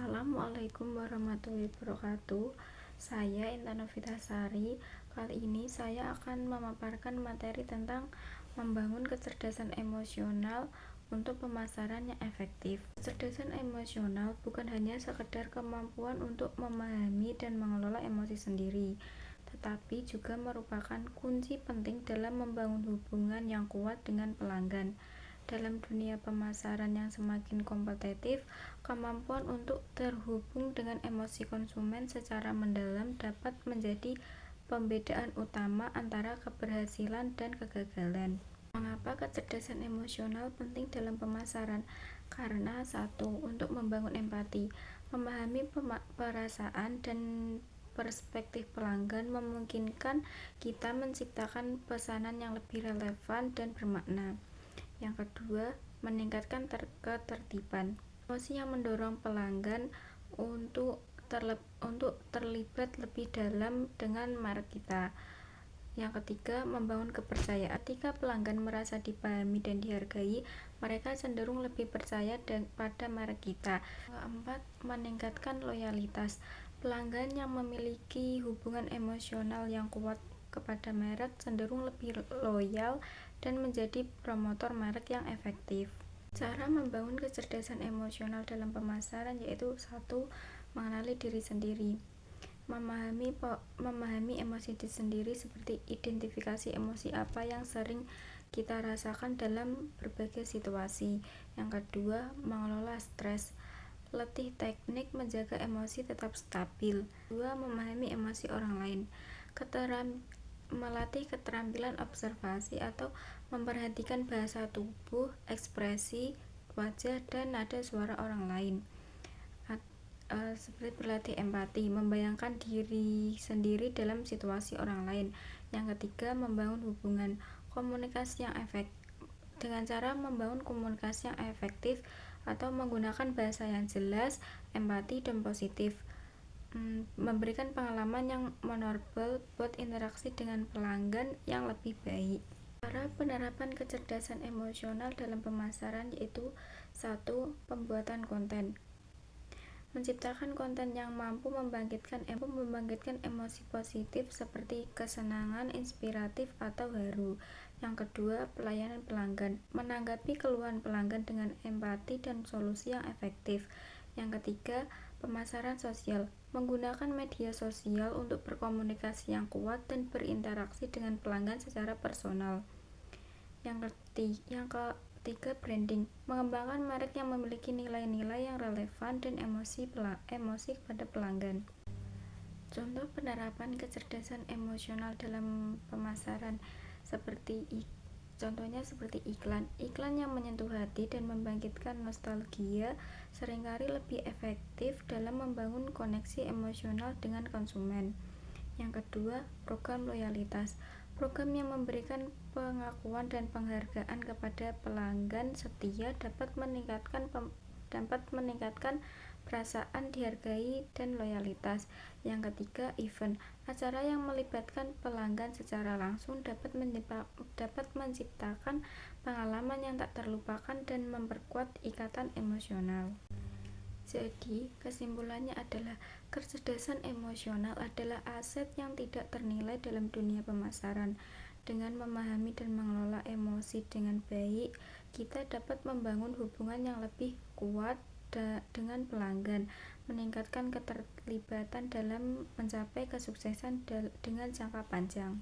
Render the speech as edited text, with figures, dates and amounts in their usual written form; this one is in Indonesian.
Assalamualaikum warahmatullahi wabarakatuh. Saya Intan Novitasari. Kali ini saya akan memaparkan materi tentang membangun kecerdasan emosional untuk pemasaran yang efektif. Kecerdasan emosional bukan hanya sekedar kemampuan untuk memahami dan mengelola emosi sendiri, tetapi juga merupakan kunci penting dalam membangun hubungan yang kuat dengan pelanggan. Dalam dunia pemasaran yang semakin kompetitif, kemampuan untuk terhubung dengan emosi konsumen secara mendalam dapat menjadi pembedaan utama antara keberhasilan dan kegagalan. Mengapa kecerdasan emosional penting dalam pemasaran? Karena satu, untuk membangun empati, memahami perasaan dan perspektif pelanggan memungkinkan kita menciptakan pesanan yang lebih relevan dan bermakna. Yang kedua, meningkatkan ketertiban. Emosi yang mendorong pelanggan untuk terlibat lebih dalam dengan merek kita. Yang ketiga, membangun kepercayaan. Ketika pelanggan merasa dipahami dan dihargai, mereka cenderung lebih percaya pada merek kita. Keempat, meningkatkan loyalitas. Pelanggan yang memiliki hubungan emosional yang kuat kepada merek cenderung lebih loyal dan menjadi promotor merek yang efektif. Cara membangun kecerdasan emosional dalam pemasaran yaitu satu, mengenali diri sendiri. Memahami emosi diri sendiri seperti identifikasi emosi apa yang sering kita rasakan dalam berbagai situasi. Yang kedua, mengelola stres. Letih teknik menjaga emosi tetap stabil. Dua, memahami emosi orang lain. Melatih keterampilan observasi atau memperhatikan bahasa tubuh, ekspresi wajah, dan nada suara orang lain. Seperti berlatih empati, membayangkan diri sendiri dalam situasi orang lain. Yang ketiga, membangun hubungan komunikasi yang efektif. Dengan cara membangun komunikasi yang efektif atau menggunakan bahasa yang jelas, empati, dan positif, memberikan pengalaman yang menonjol buat interaksi dengan pelanggan yang lebih baik. Cara penerapan kecerdasan emosional dalam pemasaran yaitu satu, pembuatan konten. Menciptakan konten yang mampu membangkitkan emosi positif seperti kesenangan, inspiratif, atau haru. Yang kedua, pelayanan pelanggan. Menanggapi keluhan pelanggan dengan empati dan solusi yang efektif. Yang ketiga, pemasaran sosial. Menggunakan media sosial untuk berkomunikasi yang kuat dan berinteraksi dengan pelanggan secara personal. Yang ketiga, branding. Mengembangkan merek yang memiliki nilai-nilai yang relevan dan emosi kepada pelanggan. Contoh penerapan kecerdasan emosional dalam pemasaran contohnya seperti iklan yang menyentuh hati dan membangkitkan nostalgia seringkali lebih efektif dalam membangun koneksi emosional dengan konsumen. Yang kedua, program loyalitas. Program yang memberikan pengakuan dan penghargaan kepada pelanggan setia dapat meningkatkan perasaan dihargai dan loyalitas. Yang ketiga, event. Acara yang melibatkan pelanggan secara langsung dapat menciptakan pengalaman yang tak terlupakan dan memperkuat ikatan emosional. Jadi, kesimpulannya adalah kecerdasan emosional adalah aset yang tidak ternilai dalam dunia pemasaran. Dengan memahami dan mengelola emosi dengan baik, kita dapat membangun hubungan yang lebih kuat dengan pelanggan, meningkatkan keterlibatan dalam mencapai kesuksesan dengan jangka panjang.